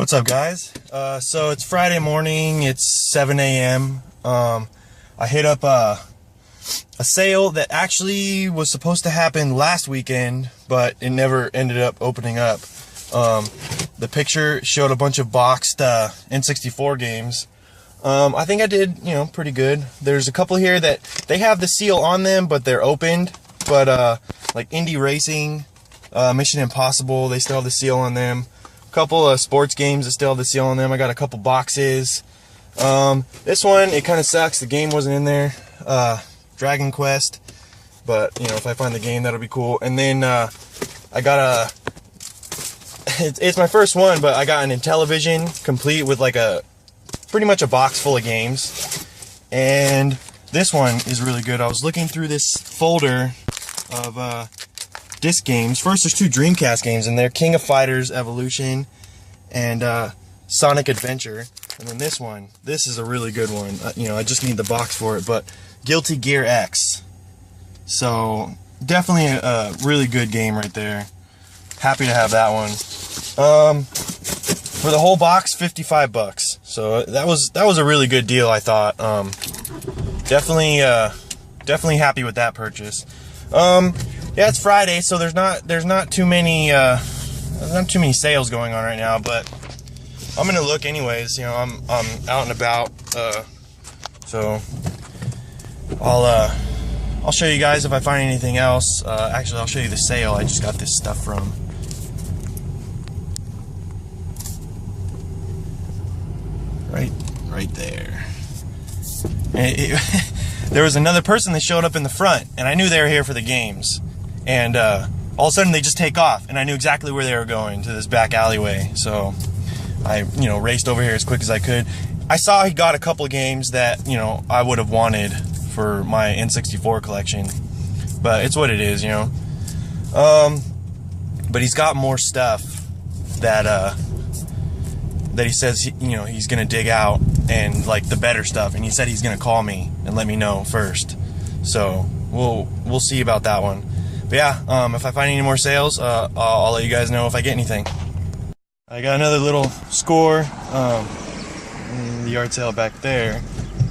What's up, guys? So it's Friday morning, it's 7 a.m. I hit up a sale that actually was supposed to happen last weekend, but it never ended up opening up. The picture showed a bunch of boxed N64 games. I think I did, pretty good. There's a couple here that they have the seal on them, but they're opened. But like Indie Racing, Mission Impossible, they still have the seal on them. Couple of sports games that still have the seal on them. I got a couple boxes. This one, it kind of sucks. The game wasn't in there. Dragon Quest. But, if I find the game, that'll be cool. And then I got it's my first one, but I got an Intellevision complete with like pretty much a box full of games. And this one is really good. I was looking through this folder of disc games. First, there's two Dreamcast games in there: King of Fighters Evolution and Sonic Adventure. And then this one, this is a really good one. I just need the box for it, but Guilty Gear X. So definitely a really good game right there. Happy to have that one. For the whole box, $55. So that was a really good deal, I thought. Definitely happy with that purchase. Yeah, it's Friday, so there's not too many sales going on right now, but I'm gonna look anyways. I'm out and about, so I'll show you guys if I find anything else. Actually, I'll show you the sale I just got this stuff from. Right there. And there was another person that showed up in the front, and I knew they were here for the games. And all of a sudden they just take off, and I knew exactly where they were going, to this back alleyway. So I, raced over here as quick as I could. I saw he got a couple of games that, I would have wanted for my N64 collection, but it's what it is, But he's got more stuff that he says he's gonna dig out, and like the better stuff. And he said he's gonna call me and let me know first. So we'll see about that one. But yeah, if I find any more sales, I'll let you guys know if I get anything. I got another little score in the yard sale back there.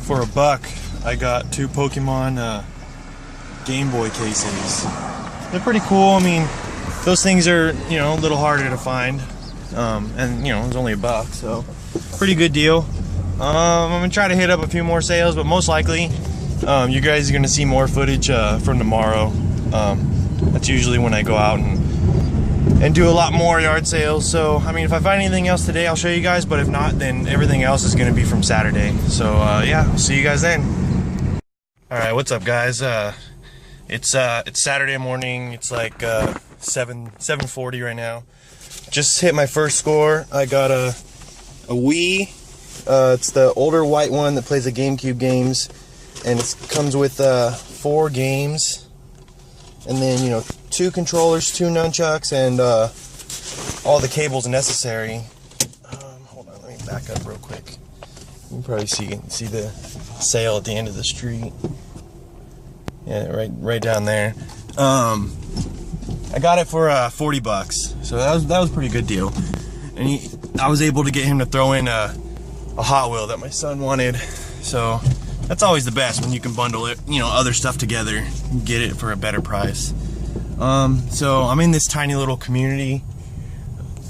For $1, I got 2 Pokemon Game Boy cases. They're pretty cool. I mean, those things are a little harder to find, and it was only $1, so pretty good deal. I'm gonna try to hit up a few more sales, but most likely you guys are gonna see more footage from tomorrow. That's usually when I go out and do a lot more yard sales. So I mean, if I find anything else today, I'll show you guys, but if not, then everything else is gonna be from Saturday. So yeah, I'll see you guys then. All right, what's up, guys? It's Saturday morning. It's like 7:40 right now. Just hit my first score. I got a Wii. It's the older white one that plays the GameCube games, and it comes with 4 games, and then 2 controllers, 2 nunchucks, and all the cables necessary. Hold on, let me back up real quick. You can probably see the sale at the end of the street. Yeah, right down there. I got it for $40, so that was a pretty good deal. And I was able to get him to throw in a Hot Wheel that my son wanted. So that's always the best, when you can bundle it, other stuff together, and get it for a better price. So I'm in this tiny little community.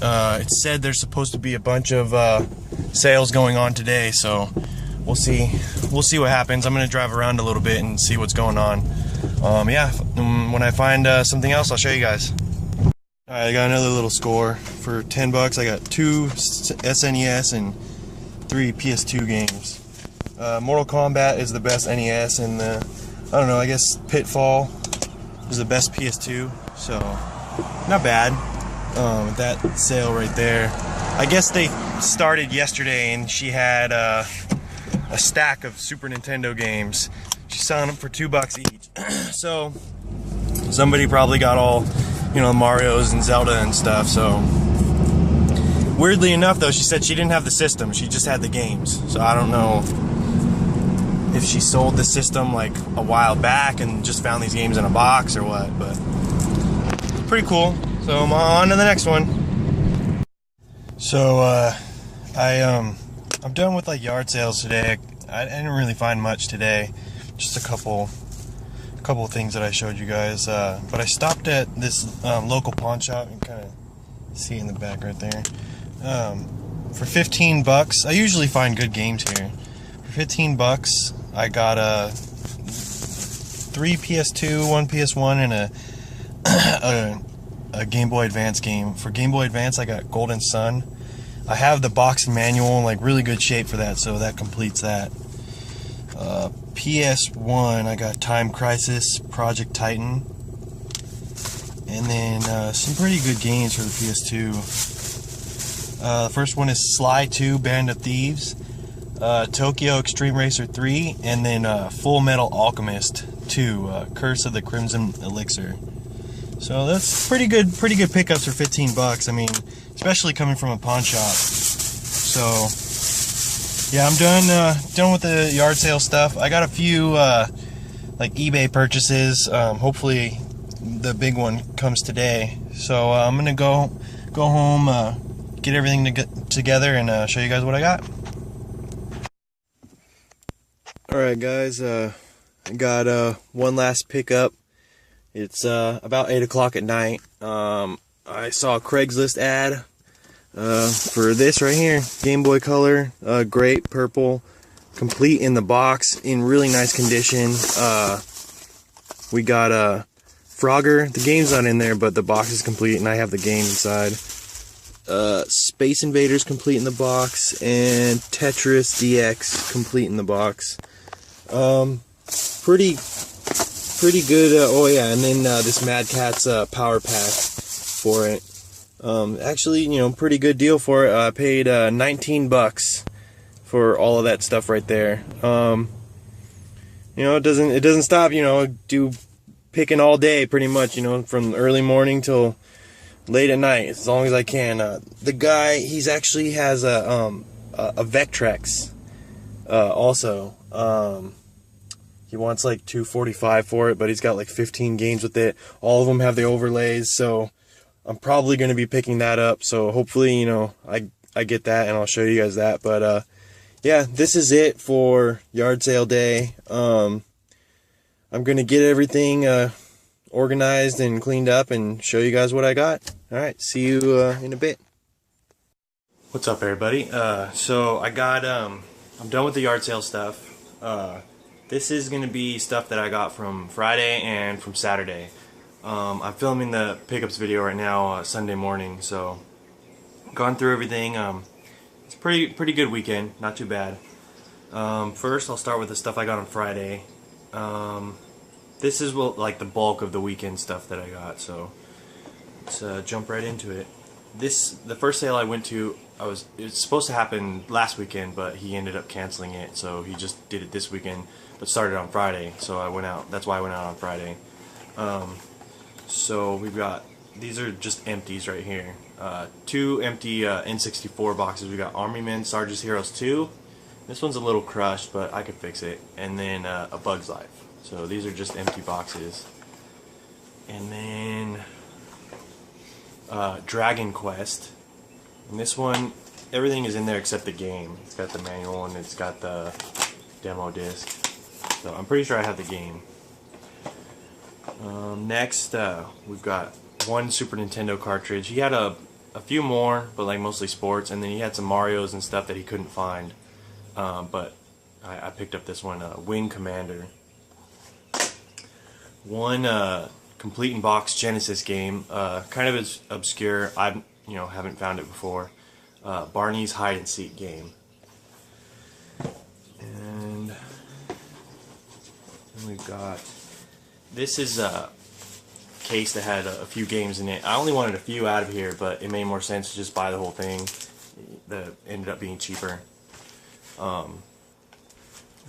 It said there's supposed to be a bunch of sales going on today, so we'll see what happens. I'm gonna drive around a little bit and see what's going on. Yeah, when I find something else, I'll show you guys. Alright, I got another little score for $10. I got 2 SNES and 3 PS2 games. Mortal Kombat is the best NES, and I don't know, I guess Pitfall is the best PS2, so not bad. That sale right there. I guess they started yesterday, and she had a stack of Super Nintendo games. She's selling them for $2 each. So somebody probably got all Marios and Zelda and stuff. So weirdly enough, though, she said she didn't have the system, she just had the games. So I don't know if she sold the system like a while back and just found these games in a box or what, but pretty cool. So I'm on to the next one. So I'm done with like yard sales today. I didn't really find much today. Just a couple of things that I showed you guys. But I stopped at this local pawn shop. You can kind of see it in the back right there. For 15 bucks, I usually find good games here. For 15 bucks, I got 3 PS2, 1 PS1, and a Game Boy Advance game. For Game Boy Advance, I got Golden Sun. I have the box manual in like really good shape for that, so that completes that. PS1, I got Time Crisis, Project Titan, and then some pretty good games for the PS2. The first one is Sly 2, Band of Thieves, Tokyo Extreme Racer 3, and then Full Metal Alchemist 2, Curse of the Crimson Elixir. So that's pretty good pickups for 15 bucks. I mean, especially coming from a pawn shop. So yeah, I'm done with the yard sale stuff. I got a few like eBay purchases. Hopefully the big one comes today. So I'm gonna go home, get everything together, and show you guys what I got. All right, guys. I got one last pickup. It's about 8 o'clock at night. I saw a Craigslist ad for this right here, Gameboy Color, great purple, complete in the box, in really nice condition. We got Frogger. The game's not in there, but the box is complete, and I have the game inside. Space Invaders complete in the box, and Tetris DX complete in the box. Pretty good. Oh yeah, and then this Mad Catz power pack for it. Actually, you know, pretty good deal for it. I paid 19 bucks for all of that stuff right there. You know, it doesn't stop. You know, do picking all day pretty much. You know, from early morning till late at night, as long as I can. The guy, he's actually has a Vectrex also. He wants like $245 for it, but he's got like 15 games with it. All of them have the overlays, so I'm probably going to be picking that up. So hopefully, you know, I get that, and I'll show you guys that. But yeah, this is it for yard sale day. I'm going to get everything organized and cleaned up and show you guys what I got. All right, see you in a bit. What's up, everybody? So I got I'm done with the yard sale stuff. This is going to be stuff that I got from Friday and from Saturday. I'm filming the pickups video right now, Sunday morning, so gone through everything. It's a pretty good weekend, not too bad. First, I'll start with the stuff I got on Friday. This is like the bulk of the weekend stuff that I got, so let's jump right into it. The first sale I went to, it was supposed to happen last weekend, but he ended up canceling it, so he just did it this weekend, but started on Friday, so I went out. That's why I went out on Friday. So we've got, these are just empties right here. 2 empty N64 boxes. We got Army Men, Sarge's Heroes 2. This one's a little crushed, but I could fix it. And then A Bug's Life. So these are just empty boxes. And then Dragon Quest. And this one, everything is in there except the game. It's got the manual and it's got the demo disc. So I'm pretty sure I have the game. Next, we've got one Super Nintendo cartridge. He had a few more, but like mostly sports, and then he had some Marios and stuff that he couldn't find. But I picked up this one, Wing Commander. One complete in box Genesis game, kind of obscure. I haven't found it before. Barney's Hide and Seek game. And then we've got, this is a case that had a few games in it. I only wanted a few out of here, but it made more sense to just buy the whole thing. That ended up being cheaper. But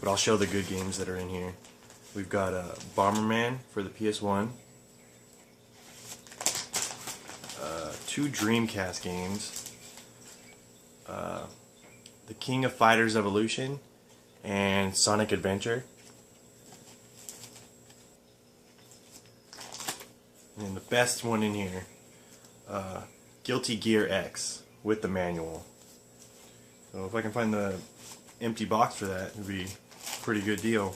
I'll show the good games that are in here. We've got Bomberman for the PS1. 2 Dreamcast games. The King of Fighters Evolution and Sonic Adventure. And the best one in here, Guilty Gear X. with the manual. So if I can find the empty box for that, it'd be a pretty good deal.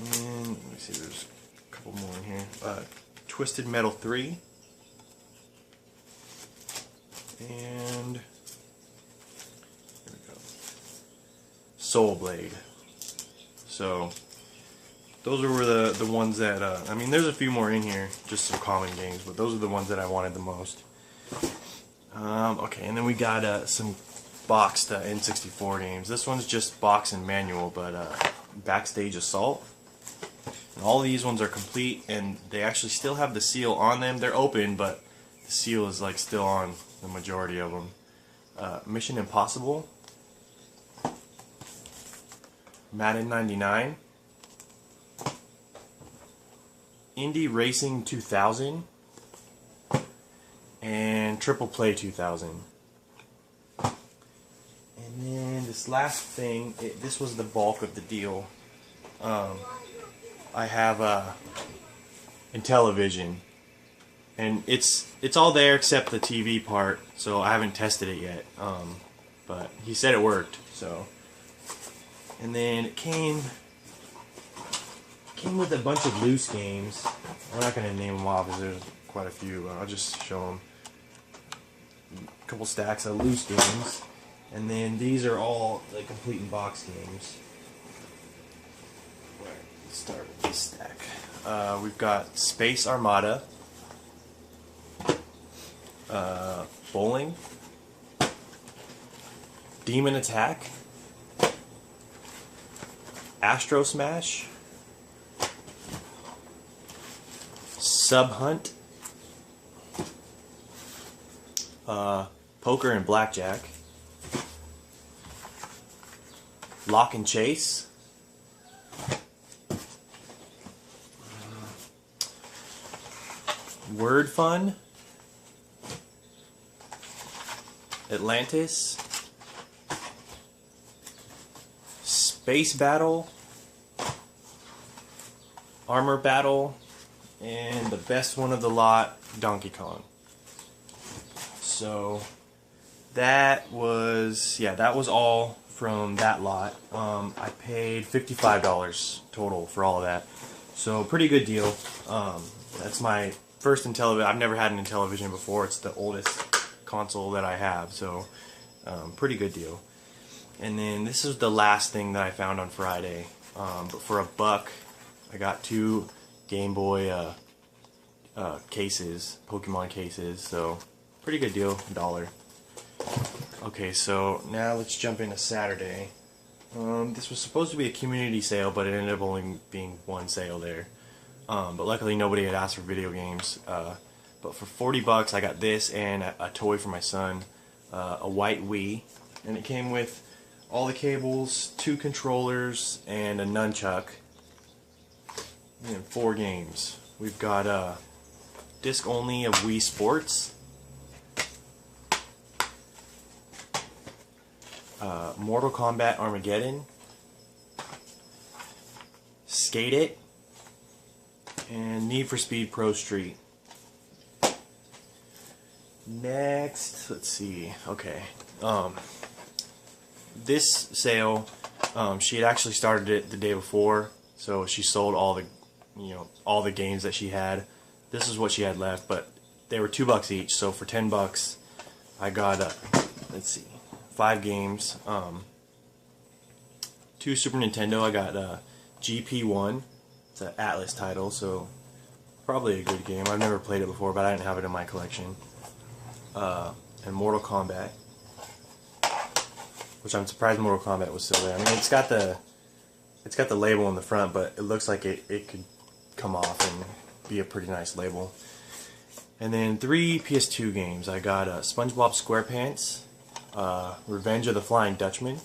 And let me see, there's a couple more in here. Twisted Metal 3. And here we go. Soul Blade. So those were the ones that, I mean, there's a few more in here, just some common games, but those are the ones that I wanted the most. Okay, and then we got some boxed N64 games. This one's just box and manual, but Backstage Assault. And all these ones are complete, and they actually still have the seal on them. They're open, but the seal is like still on the majority of them. Mission Impossible. Madden 99. Indy Racing 2000. And Triple Play 2000. And then this last thing, this was the bulk of the deal. I have Intellevision, and it's all there except the TV part, so I haven't tested it yet. But he said it worked. So, and then it came with a bunch of loose games. I'm not gonna name them off because there's quite a few. I'll just show them. A couple stacks of loose games, and then these are all the complete in box games. Let's start with this stack. We've got Space Armada, Bowling, Demon Attack, Astro Smash, Sub Hunt, Poker and Blackjack, Lock and Chase, Word Fun, Atlantis, Space Battle, Armor Battle, and the best one of the lot, Donkey Kong. So that was all from that lot. I paid $55 total for all of that. So pretty good deal. That's my first Intellivision. I've never had an Intellivision before. It's the oldest console that I have. So pretty good deal. And then this is the last thing that I found on Friday. But for $1, I got 2 Game Boy cases, Pokemon cases. So pretty good deal, $1. Okay, so now let's jump into Saturday. This was supposed to be a community sale, but it ended up only being one sale there. But luckily nobody had asked for video games. But for $40 I got this and a toy for my son, a white Wii, and it came with all the cables, 2 controllers, and a nunchuck, and 4 games. We've got disc only of Wii Sports, Mortal Kombat Armageddon, Skate It, and Need for Speed Pro Street. Next, let's see. Okay, this sale, she had actually started it the day before, so she sold all the games that she had. This is what she had left, but they were $2 each. So for $10, I got let's see, 5 games. 2 Super Nintendo. I got GP1. It's an Atlas title, so probably a good game. I've never played it before, but I didn't have it in my collection. And Mortal Kombat, which I'm surprised Mortal Kombat was still there. I mean, it's got the label on the front, but it looks like it could come off and be a pretty nice label. And then 3 PS2 games. I got SpongeBob SquarePants, Revenge of the Flying Dutchman,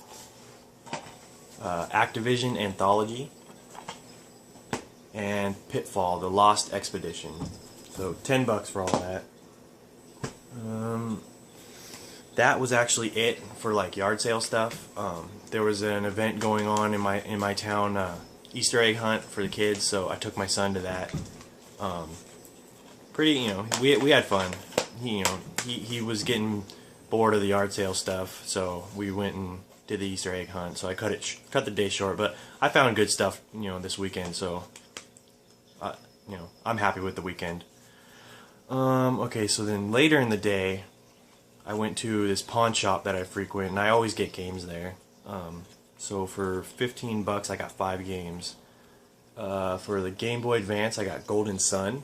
Activision Anthology, and Pitfall: The Lost Expedition. So $10 for all that. That was actually it for like yard sale stuff. There was an event going on in my town, Easter egg hunt for the kids, so I took my son to that. Pretty, we had fun. He was getting bored of the yard sale stuff, so we went and did the Easter egg hunt. So I cut the day short, but I found good stuff, this weekend. So, I'm happy with the weekend. Okay, so then later in the day, I went to this pawn shop that I frequent, and I always get games there. So for $15, I got 5 games. For the Game Boy Advance, I got Golden Sun,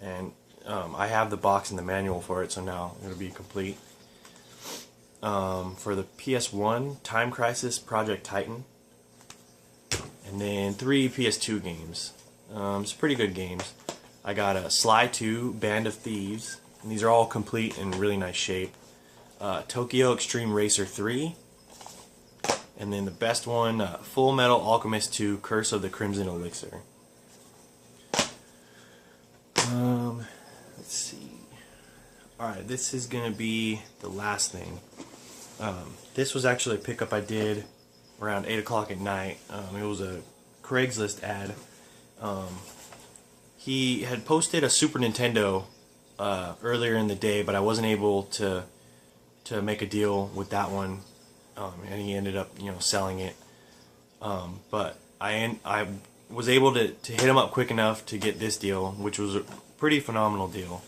and I have the box and the manual for it, so now it'll be complete. For the PS1, Time Crisis, Project Titan, and then 3 PS2 games. It's pretty good games. I got Sly 2, Band of Thieves, and these are all complete in really nice shape. Tokyo Extreme Racer 3, and then the best one, Full Metal Alchemist 2, Curse of the Crimson Elixir. Let's see. Alright, this is going to be the last thing. This was actually a pickup I did around 8 o'clock at night. It was a Craigslist ad. He had posted a Super Nintendo earlier in the day, but I wasn't able to make a deal with that one, and he ended up selling it. But I was able to hit him up quick enough to get this deal, which was a pretty phenomenal deal.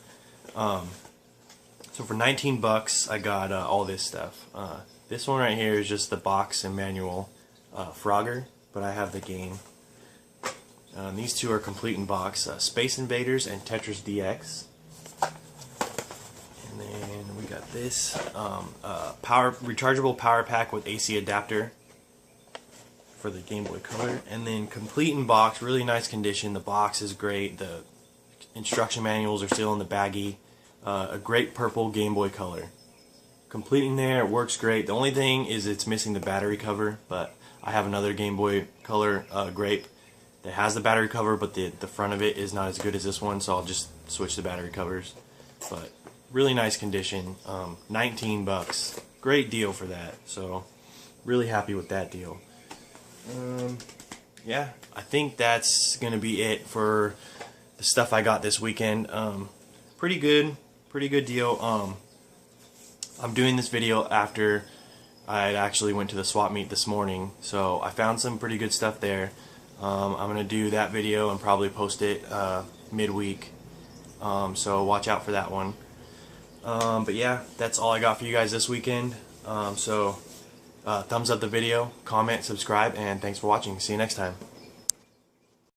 So for $19, I got all this stuff. This one right here is just the box and manual, Frogger, but I have the game. These two are complete in box, Space Invaders and Tetris DX. And then we got this rechargeable power pack with AC adapter for the Game Boy Color. And then complete in box, really nice condition. The box is great. The instruction manuals are still in the baggie. A great purple Game Boy Color. Complete in there, it works great. The only thing is it's missing the battery cover, but I have another Game Boy Color grape that has the battery cover, but the front of it is not as good as this one, so I'll just switch the battery covers. But really nice condition. $19, great deal for that. So really happy with that deal. Yeah, I think that's gonna be it for the stuff I got this weekend. Pretty good deal. I'm doing this video after I actually went to the swap meet this morning, so I found some pretty good stuff there. I'm gonna do that video and probably post it midweek, so watch out for that one. But yeah, that's all I got for you guys this weekend. Thumbs up the video, comment, subscribe, and thanks for watching. See you next time.